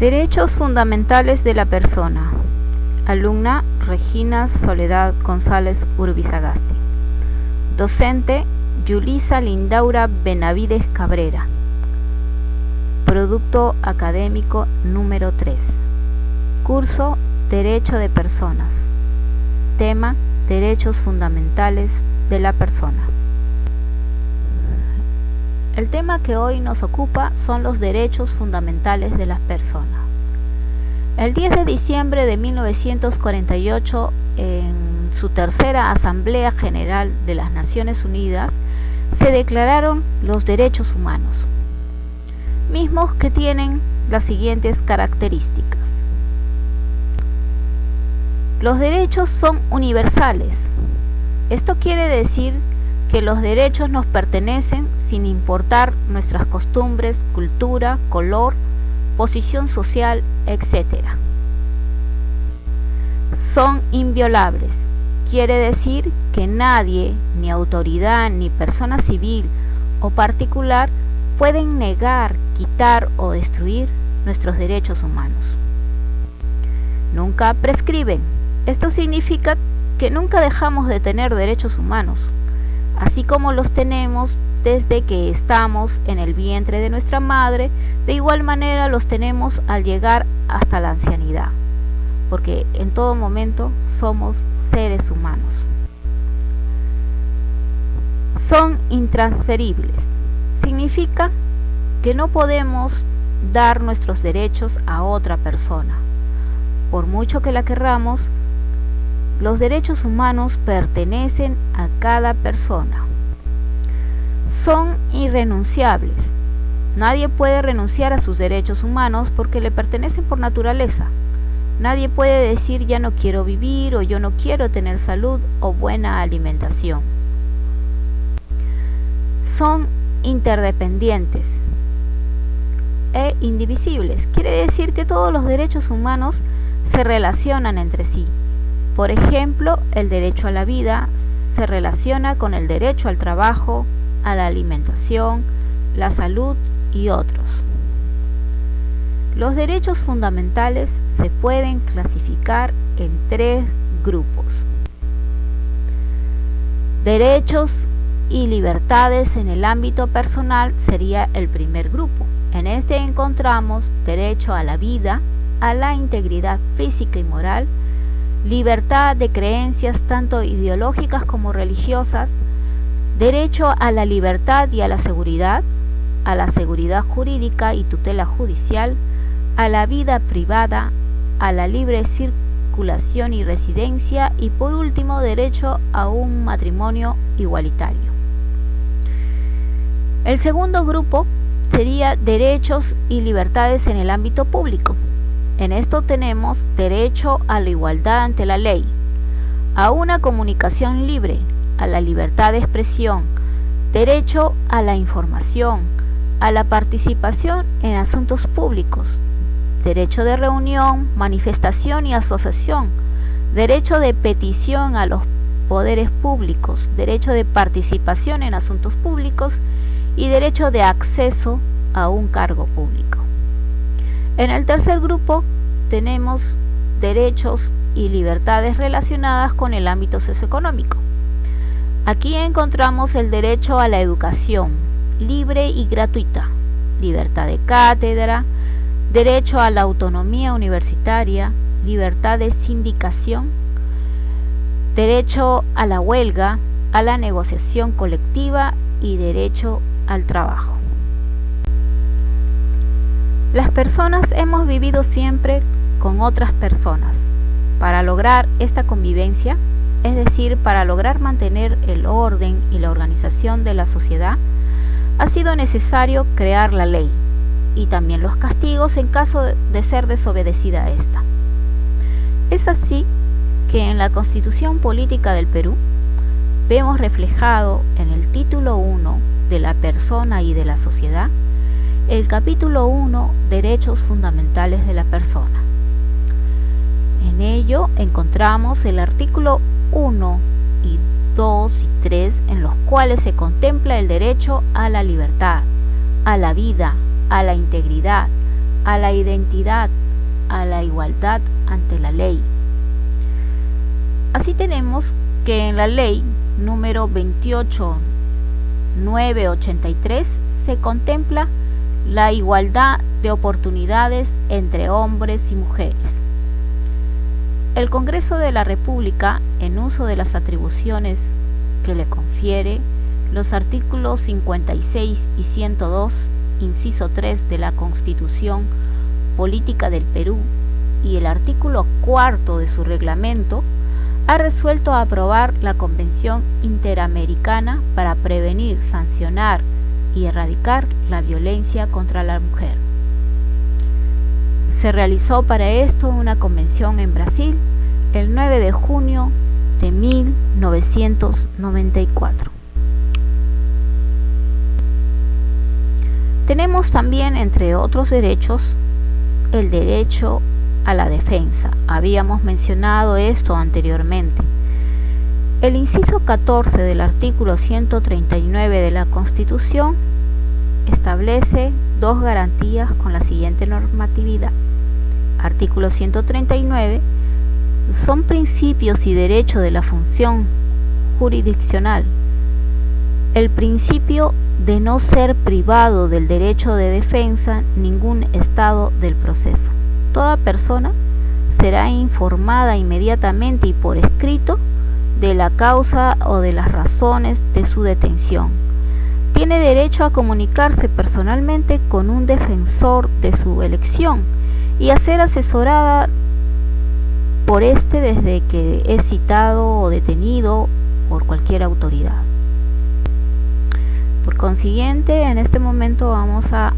Derechos fundamentales de la persona. Alumna Regina Soledad González Urbizagasti. Docente Yulisa Lindaura Benavides Cabrera. Producto académico número 3. Curso Derecho de Personas. Tema Derechos fundamentales de la persona. El tema que hoy nos ocupa son los derechos fundamentales de las personas. El 10 de diciembre de 1948, en su tercera Asamblea General de las Naciones Unidas, se declararon los derechos humanos, mismos que tienen las siguientes características. Los derechos son universales. Esto quiere decir que los derechos nos pertenecen sin importar nuestras costumbres, cultura, color, posición social, etc. Son inviolables. Quiere decir que nadie, ni autoridad, ni persona civil o particular pueden negar, quitar o destruir nuestros derechos humanos. Nunca prescriben. Esto significa que nunca dejamos de tener derechos humanos, así como los tenemos desde que estamos en el vientre de nuestra madre. De igual manera los tenemos al llegar hasta la ancianidad, porque en todo momento somos seres humanos. Son intransferibles. Significa que no podemos dar nuestros derechos a otra persona. Por mucho que la querramos, los derechos humanos pertenecen a cada persona. Son irrenunciables. Nadie puede renunciar a sus derechos humanos porque le pertenecen por naturaleza. Nadie puede decir ya no quiero vivir o yo no quiero tener salud o buena alimentación. Son interdependientes e indivisibles. Quiere decir que todos los derechos humanos se relacionan entre sí. Por ejemplo, el derecho a la vida se relaciona con el derecho al trabajo, a la alimentación, la salud y otros. Los derechos fundamentales se pueden clasificar en 3 grupos. Derechos y libertades en el ámbito personal sería el primer grupo. En este encontramos derecho a la vida, a la integridad física y moral, libertad de creencias tanto ideológicas como religiosas, derecho a la libertad y a la seguridad jurídica y tutela judicial, a la vida privada, a la libre circulación y residencia y por último derecho a un matrimonio igualitario. El segundo grupo sería derechos y libertades en el ámbito público. En esto tenemos derecho a la igualdad ante la ley, a una comunicación libre, a la libertad de expresión, derecho a la información, a la participación en asuntos públicos, derecho de reunión, manifestación y asociación, derecho de petición a los poderes públicos, derecho de participación en asuntos públicos y derecho de acceso a un cargo público. En el tercer grupo tenemos derechos y libertades relacionadas con el ámbito socioeconómico. Aquí encontramos el derecho a la educación libre y gratuita, libertad de cátedra, derecho a la autonomía universitaria, libertad de sindicación, derecho a la huelga, a la negociación colectiva y derecho al trabajo. Las personas hemos vivido siempre con otras personas. Para lograr esta convivencia, es decir, para lograr mantener el orden y la organización de la sociedad, ha sido necesario crear la ley y también los castigos en caso de ser desobedecida a esta. Es así que en la Constitución Política del Perú vemos reflejado en el título 1 de la persona y de la sociedad el capítulo 1, Derechos fundamentales de la persona. En ello encontramos el artículo 1 y 2 y 3 en los cuales se contempla el derecho a la libertad, a la vida, a la integridad, a la identidad, a la igualdad ante la ley. Así tenemos que en la ley número 28983 se contempla la igualdad de oportunidades entre hombres y mujeres. El Congreso de la República, en uso de las atribuciones que le confiere los artículos 56 y 102, inciso 3 de la Constitución Política del Perú y el artículo 4 de su reglamento, ha resuelto aprobar la Convención Interamericana para prevenir, sancionar y erradicar la violencia contra la mujer. Se realizó para esto una convención en Brasil el 9 de junio de 1994. Tenemos también, entre otros derechos, el derecho a la defensa. Habíamos mencionado esto anteriormente. El inciso 14 del artículo 139 de la Constitución establece dos garantías con la siguiente normatividad. Artículo 139. Son principios y derechos de la función jurisdiccional. El principio de no ser privado del derecho de defensa ningún estado del proceso. Toda persona será informada inmediatamente y por escrito de la causa o de las razones de su detención. Tiene derecho a comunicarse personalmente con un defensor de su elección y a ser asesorada por este desde que es citado o detenido por cualquier autoridad. Por consiguiente, en este momento vamos a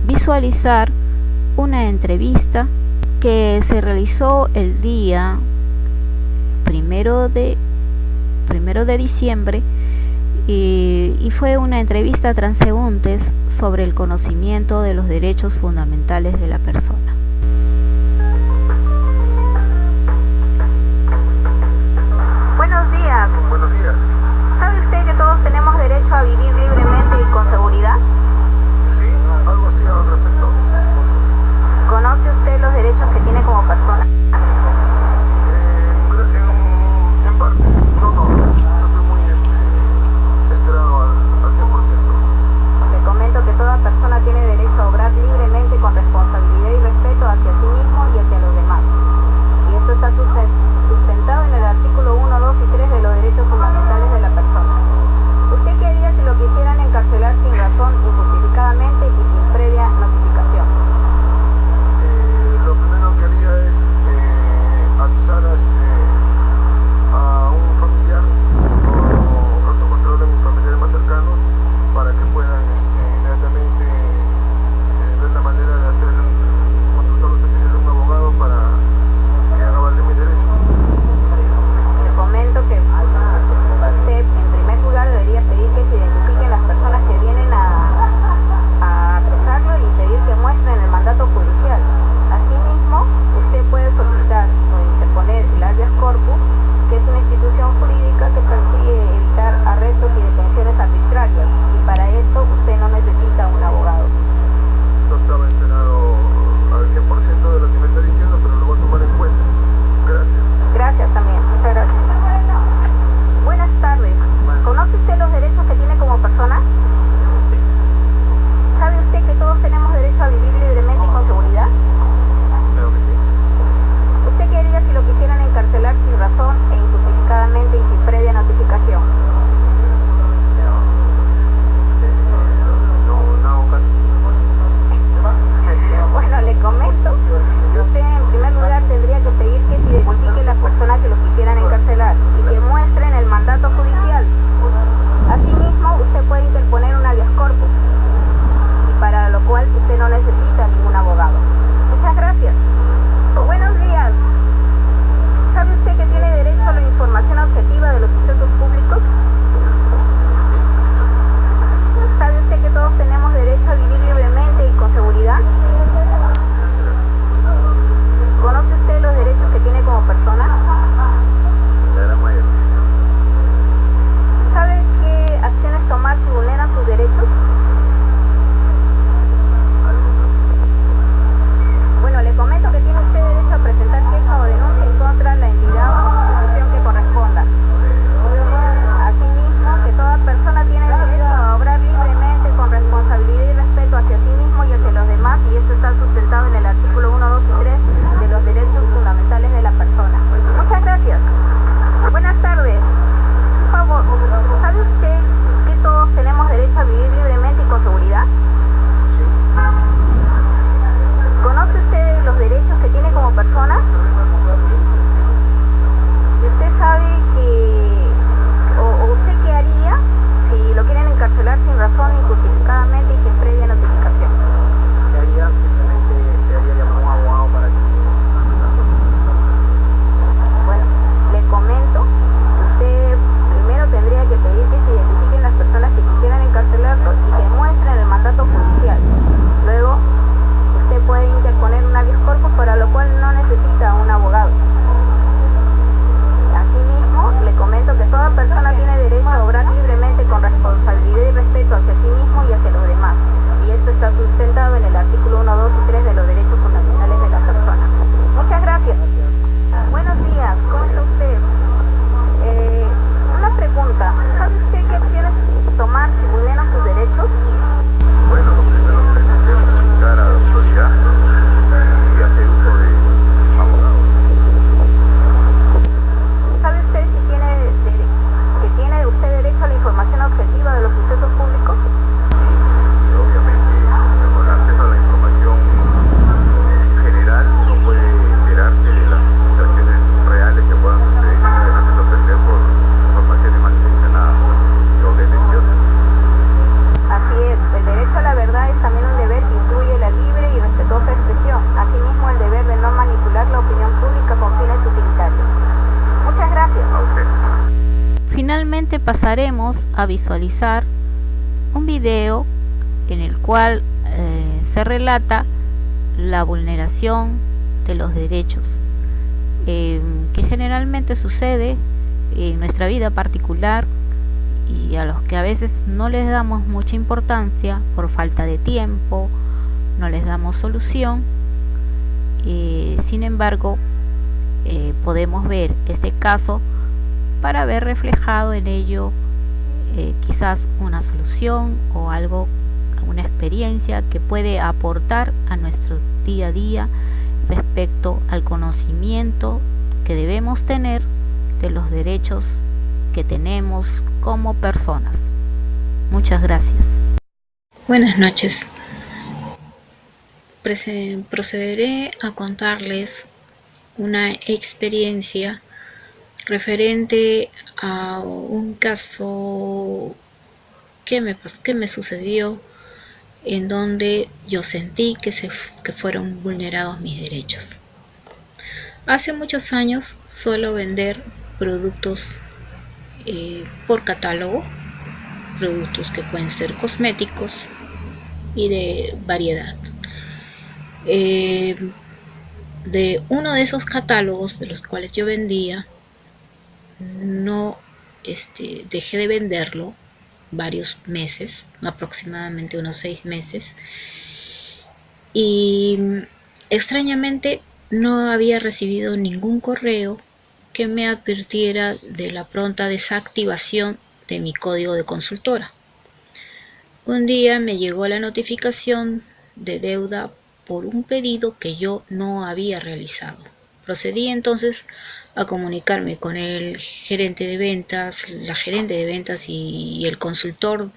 visualizar una entrevista que se realizó el día primero de diciembre y fue una entrevista a transeúntes sobre el conocimiento de los derechos fundamentales de la persona. Buenos días. Buenos días. ¿Sabe usted que todos tenemos derecho a vivir libremente y con seguridad? Sí, algo así al respecto. ¿Conoce usted los derechos que tiene como persona? En parte. No estoy muy enterado al 100%. Le comento que toda persona tiene derecho a obrar libremente con responsabilidad y respeto hacia sí mismo y hacia los demás. Y esto está sustentado en el artículo 1, 2 y 3 de los derechos fundamentales de la persona. ¿Usted qué haría si lo quisieran encarcelar sin razón, injustificadamente y sin previa notificación? Lo primero que haría es avisar a un familiar o caso contrario a mis familiares más cercanos para que puedan inmediatamente ver la manera de hacer consultar los servicios de un abogado para que haga valer mis derechos. Le comento que usted en primer lugar debería pedir que se identifiquen las personas que vienen a apresarlo y pedir que muestren el mandato judicial. Asimismo, usted puede solicitar o interponer el habeas corpus, que es una institución jurídica que persigue evitar arrestos y detenciones arbitrarias, y para esto usted no necesita un abogado. No estaba enterado al 100% de lo que me está diciendo, pero lo voy a tomar en cuenta. Gracias. Gracias también, muchas gracias. Buenas tardes. ¿Conoce usted los derechos que tiene como persona? ¿Sabe usted que todos tenemos derecho a vivir libremente y con seguridad? Creo que sí. ¿Usted qué haría si lo quisieran encarcelar sin razón e injustificadamente y sin previa notificación? Bueno, le comento que usted en primer lugar tendría que pedir que se identifiquen las personas que lo quisieran encarcelar y que muestren el mandato judicial. Asimismo, usted puede interponer un habeas corpus, y para lo cual usted no necesita ningún abogado. Muchas gracias. Buenos días. ¿Sabe usted que tiene derecho a la información objetiva de los sucesos públicos? ¿Sabe usted que todos tenemos derecho a vivir libremente y con seguridad? ¿Conoce usted los derechos que tiene como persona? ¿Sabe qué acciones tomar si vulneran sus derechos? artículo 1, 2 y 3 de los derechos fundamentales de la persona. Muchas gracias. Buenos días, ¿cómo está usted? Una pregunta, ¿sabe usted qué acciones tomar si vulneran sus derechos? Bueno, lo primero que tenemos que comunicar a la autoridad y hacer uso de abogados. ¿Sabe usted si tiene usted derecho a la información objetiva de los sucesos públicos? Y obviamente, con el acceso a la información general, uno puede enterarse de las situaciones reales que puedan suceder y no dejarse sorprender por informaciones malintencionadas o de tensión. Así es, el derecho a la verdad es también un deber que incluye la libre y respetuosa expresión, asimismo el deber de no manipular la opinión pública con fines utilitarios. Muchas gracias. Okay. Finalmente pasaremos a visualizar un video en el cual se relata la vulneración de los derechos que generalmente sucede en nuestra vida particular y a los que a veces no les damos mucha importancia por falta de tiempo, no les damos solución. Sin embargo, podemos ver este caso para ver reflejado en ello quizás una solución o algo, alguna experiencia que puede aportar a nuestro día a día respecto al conocimiento que debemos tener de los derechos que tenemos como personas. Muchas gracias. Buenas noches. Procederé a contarles una experiencia referente a un caso que me sucedió en donde yo sentí que fueron vulnerados mis derechos. Hace muchos años suelo vender productos por catálogo, productos que pueden ser cosméticos y de variedad. De uno de esos catálogos de los cuales yo vendía, no dejé de venderlo varios meses, aproximadamente unos 6 meses, y extrañamente no había recibido ningún correo que me advirtiera de la pronta desactivación de mi código de consultora. Un día me llegó la notificación de deuda por un pedido que yo no había realizado. Procedí entonces a comunicarme con el gerente de ventas, la gerente de ventas y el consultor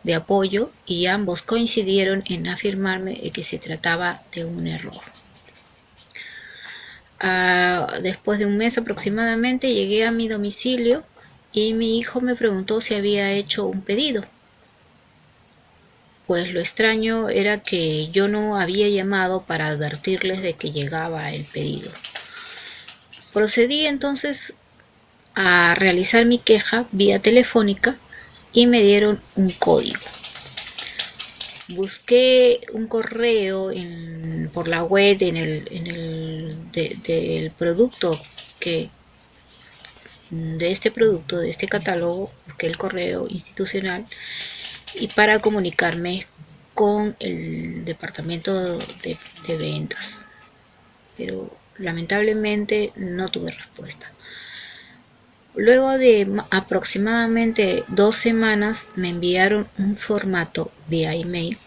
de apoyo, y ambos coincidieron en afirmarme que se trataba de un error. Después de un mes aproximadamente llegué a mi domicilio y mi hijo me preguntó si había hecho un pedido. Pues lo extraño era que yo no había llamado para advertirles de que llegaba el pedido. Procedí entonces a realizar mi queja vía telefónica y me dieron un código. Busqué un correo por la web del producto de este catálogo, busqué el correo institucional y para comunicarme con el departamento de ventas, pero lamentablemente no tuve respuesta. Luego de aproximadamente 2 semanas me enviaron un formato vía email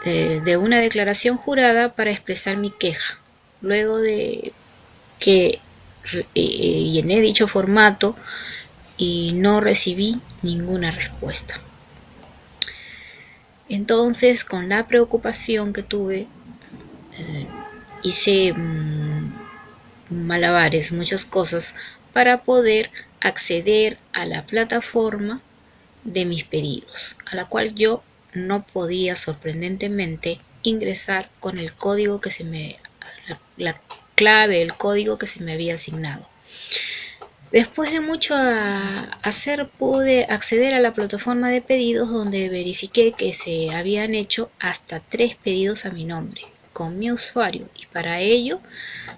de una declaración jurada para expresar mi queja. Luego de que llené dicho formato y no recibí ninguna respuesta. Entonces, con la preocupación que tuve, hice malabares, muchas cosas, para poder acceder a la plataforma de mis pedidos, a la cual yo no podía sorprendentemente ingresar con el código la clave, el código que se me había asignado. Después de mucho hacer, pude acceder a la plataforma de pedidos, donde verifiqué que se habían hecho hasta 3 pedidos a mi nombre con mi usuario, y para ello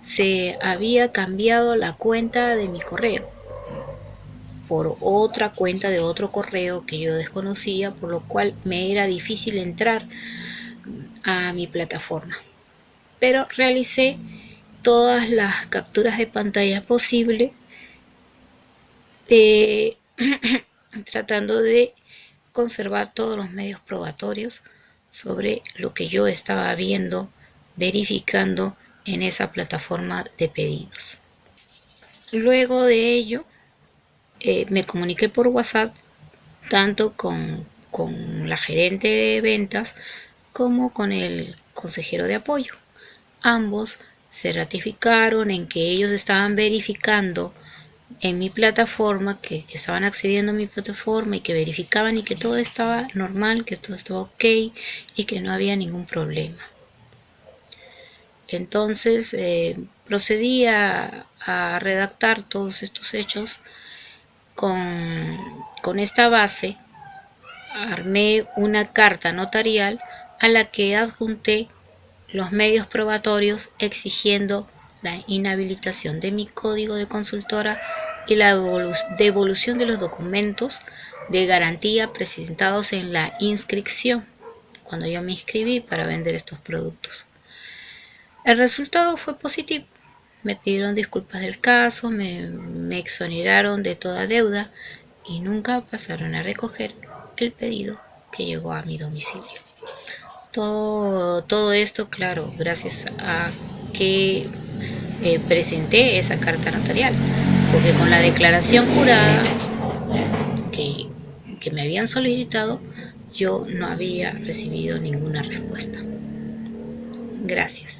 se había cambiado la cuenta de mi correo por otra cuenta de otro correo que yo desconocía, por lo cual me era difícil entrar a mi plataforma. Pero realicé todas las capturas de pantalla posible, tratando de conservar todos los medios probatorios sobre lo que yo estaba viendo, verificando en esa plataforma de pedidos. Luego de ello, me comuniqué por WhatsApp tanto con la gerente de ventas como con el consejero de apoyo. Ambos se ratificaron en que ellos estaban verificando en mi plataforma, que estaban accediendo a mi plataforma y que verificaban y que todo estaba normal, que todo estaba ok y que no había ningún problema. Entonces procedí a redactar todos estos hechos. Con esta base armé una carta notarial a la que adjunté los medios probatorios exigiendo la inhabilitación de mi código de consultora y la devolución de los documentos de garantía presentados en la inscripción cuando yo me inscribí para vender estos productos. El resultado fue positivo. Me pidieron disculpas del caso, me exoneraron de toda deuda y nunca pasaron a recoger el pedido que llegó a mi domicilio. Todo esto, claro, gracias a que presenté esa carta notarial, porque con la declaración jurada que me habían solicitado, yo no había recibido ninguna respuesta. Gracias.